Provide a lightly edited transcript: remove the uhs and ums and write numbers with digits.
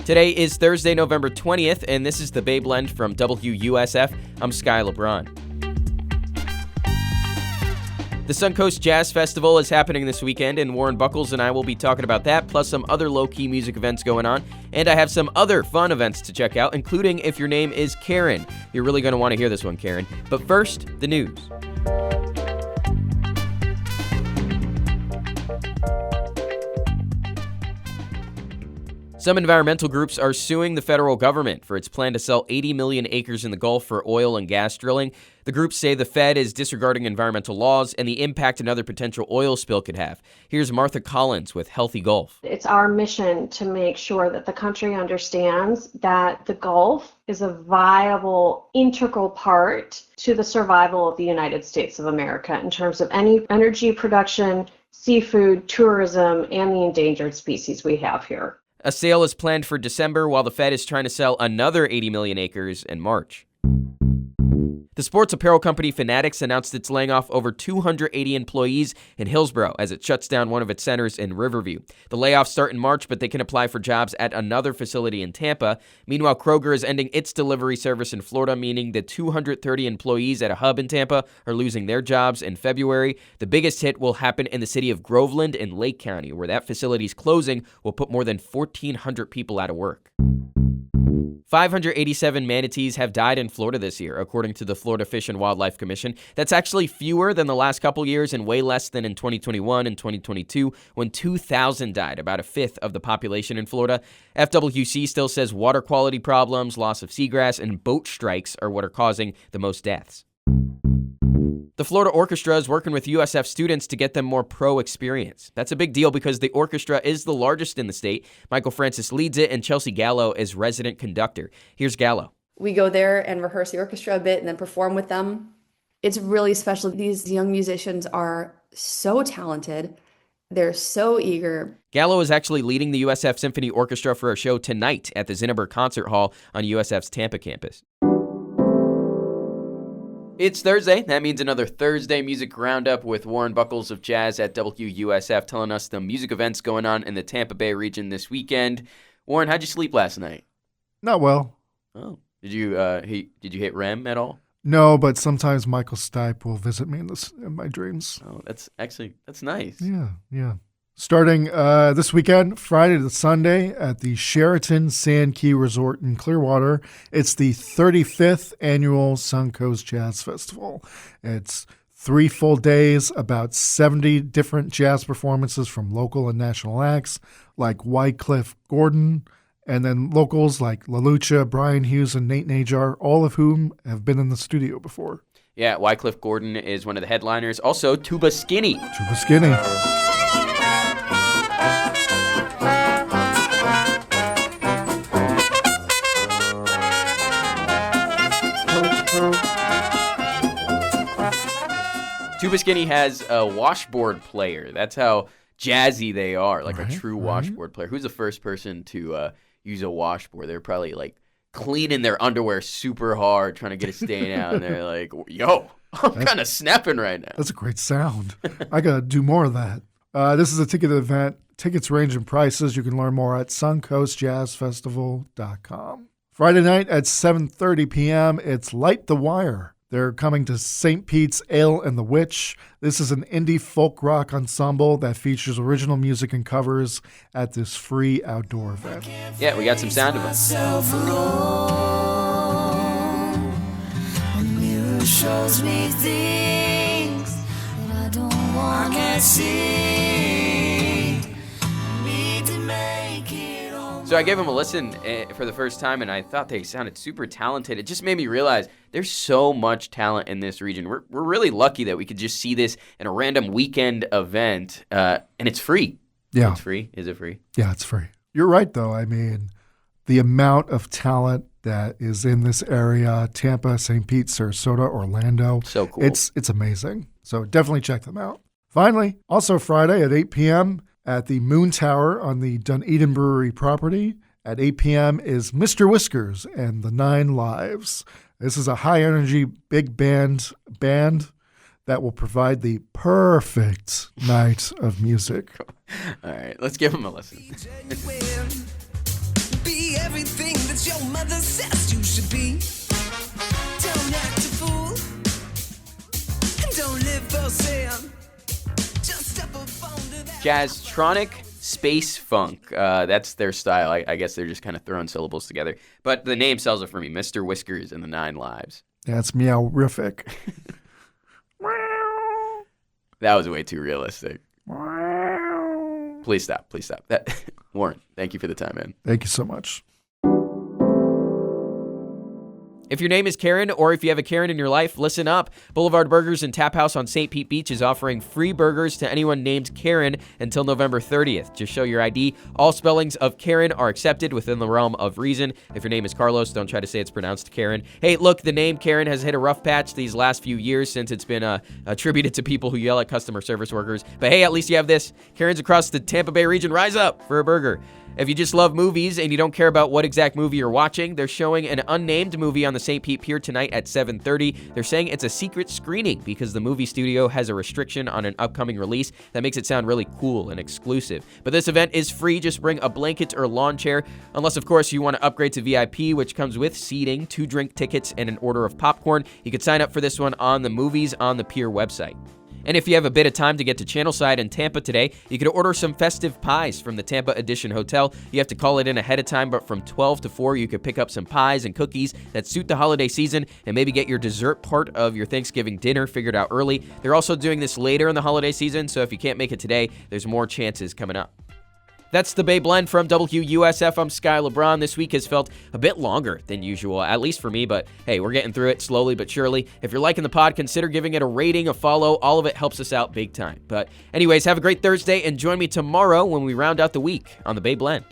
Today is Thursday, November 20th, and this is the Bay Blend from WUSF. I'm Sky LeBron. The Suncoast Jazz Festival is happening this weekend, and Warren Buchholz and I will be talking about that, plus some other low-key music events going on. And I have some other fun events to check out, including if your name is Karen. You're really going to want to hear this one, Karen. But first, the news. Some environmental groups are suing the federal government for its plan to sell 80 million acres in the Gulf for oil and gas drilling. The groups say the Fed is disregarding environmental laws and the impact another potential oil spill could have. Here's Martha Collins with Healthy Gulf. It's our mission to make sure that the country understands that the Gulf is a viable, integral part to the survival of the United States of America in terms of any energy production, seafood, tourism, and the endangered species we have here. A sale is planned for December while the Fed is trying to sell another 80 million acres in March. The sports apparel company Fanatics announced it's laying off over 280 employees in Hillsborough as it shuts down one of its centers in Riverview. The layoffs start in March, but they can apply for jobs at another facility in Tampa. Meanwhile, Kroger is ending its delivery service in Florida, meaning the 230 employees at a hub in Tampa are losing their jobs in February. The biggest hit will happen in the city of Groveland in Lake County, where that facility's closing will put more than 1,400 people out of work. 587 manatees have died in Florida this year, according to the Florida Fish and Wildlife Commission. That's actually fewer than the last couple years and way less than in 2021 and 2022, when 2,000 died, about a fifth of the population in Florida. FWC still says water quality problems, loss of seagrass, and boat strikes are what are causing the most deaths. The Florida Orchestra is working with USF students to get them more pro experience. That's a big deal because the orchestra is the largest in the state. Michael Francis leads it, and Chelsea Gallo is resident conductor. Here's Gallo. We go there and rehearse the orchestra a bit and then perform with them. It's really special. These young musicians are so talented. They're so eager. Gallo is actually leading the USF Symphony Orchestra for a show tonight at the Zinneber Concert Hall on USF's Tampa campus. It's Thursday. That means another Thursday Music Roundup with Warren Buchholz of Jazz at WUSF telling us the music events going on in the Tampa Bay region this weekend. Warren, how'd you sleep last night? Not well. Oh, did you hit REM at all? No, but sometimes Michael Stipe will visit me in my dreams. Oh, that's nice. Yeah. Starting this weekend, Friday to Sunday, at the Sheraton Sand Key Resort in Clearwater. It's the 35th annual Suncoast Jazz Festival. It's 3 full days, about 70 different jazz performances from local and national acts like Wycliffe Gordon, and then locals like La Lucha, Brian Hughes, and Nate Najar, all of whom have been in the studio before. Yeah, Wycliffe Gordon is one of the headliners. Also, Tuba Skinny. Tuba Skinny has a washboard player. That's how jazzy they are, like a true washboard player. Who's the first person to use a washboard? They're probably like cleaning their underwear super hard, trying to get a stain out, and they're like, yo, I'm kind of snapping right now. That's a great sound. I got to do more of that. This is a ticketed event. Tickets range in prices. You can learn more at suncoastjazzfestival.com. Friday night at 7:30 p.m., it's Light the Wire. They're coming to St. Pete's Ale and the Witch. This is an indie folk rock ensemble that features original music and covers at this free outdoor event. Yeah, we got some sound of it. Shows me things that I don't want to see. So I gave them a listen for the first time, and I thought they sounded super talented. It just made me realize there's so much talent in this region. We're really lucky that we could just see this in a random weekend event, and it's free. Yeah. It's free? Is it free? Yeah, it's free. You're right, though. I mean, the amount of talent that is in this area, Tampa, St. Pete, Sarasota, Orlando. So cool. It's amazing. So definitely check them out. Finally, also Friday at 8 p.m., at the Moon Tower on the Dunedin Brewery property at 8 p.m. is Mr. Whiskers and the 9 Lives. This is a high-energy big band that will provide the perfect night of music. All right, let's give them a listen. everything that your mother says you should be. Don't act a fool, and don't live for sin. Just step up onto that. Jazztronic space funk. That's their style. I guess they're just kind of throwing syllables together. But the name sells it for me. Mr. Whiskers and the 9 Lives. That's meow-rific. That was way too realistic. Please stop. Warren, thank you for the time, man. Thank you so much. If your name is Karen, or if you have a Karen in your life, listen up. Boulevard Burgers and Tap House on St. Pete Beach is offering free burgers to anyone named Karen until November 30th. Just show your ID. All spellings of Karen are accepted within the realm of reason. If your name is Carlos, don't try to say it's pronounced Karen. Hey, look, the name Karen has hit a rough patch these last few years since it's been attributed to people who yell at customer service workers. But hey, at least you have this. Karens across the Tampa Bay region, rise up for a burger. If you just love movies and you don't care about what exact movie you're watching, they're showing an unnamed movie on the St. Pete Pier tonight at 7:30. They're saying it's a secret screening because the movie studio has a restriction on an upcoming release that makes it sound really cool and exclusive. But this event is free. Just bring a blanket or lawn chair, unless, of course, you want to upgrade to VIP, which comes with seating, 2 drink tickets, and an order of popcorn. You can sign up for this one on the Movies on the Pier website. And if you have a bit of time to get to Channelside in Tampa today, you could order some festive pies from the Tampa Edition Hotel. You have to call it in ahead of time, but from 12 to 4, you could pick up some pies and cookies that suit the holiday season and maybe get your dessert part of your Thanksgiving dinner figured out early. They're also doing this later in the holiday season, so if you can't make it today, there's more chances coming up. That's the Bay Blend from WUSF. I'm Sky LeBron. This week has felt a bit longer than usual, at least for me, but hey, we're getting through it slowly but surely. If you're liking the pod, consider giving it a rating, a follow. All of it helps us out big time. But anyways, have a great Thursday and join me tomorrow when we round out the week on the Bay Blend.